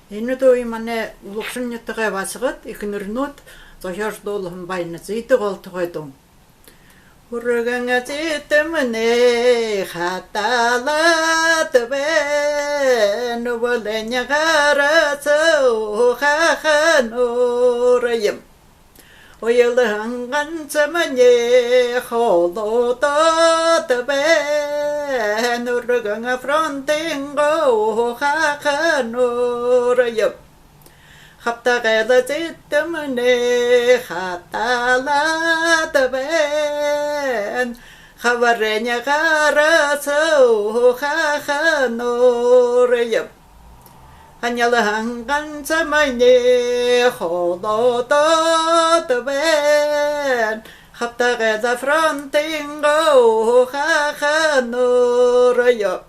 Энэдөө имане улукшинньуттагаа васгат икнэрнут зохиордуулхан байна зийдэг олтгойдун. Ургангазитэмнэ хаталат бэн уволенягарацо хаханурэм. Ояланганцамане холотот бэн урганга фронтинго хаханурэм. Хаптагала зитэмнэ хаталат бэн хаварэня гарацо хаханурэм. Аняланганцамане холотот бэн хаптагала фронтинго хаханурэм.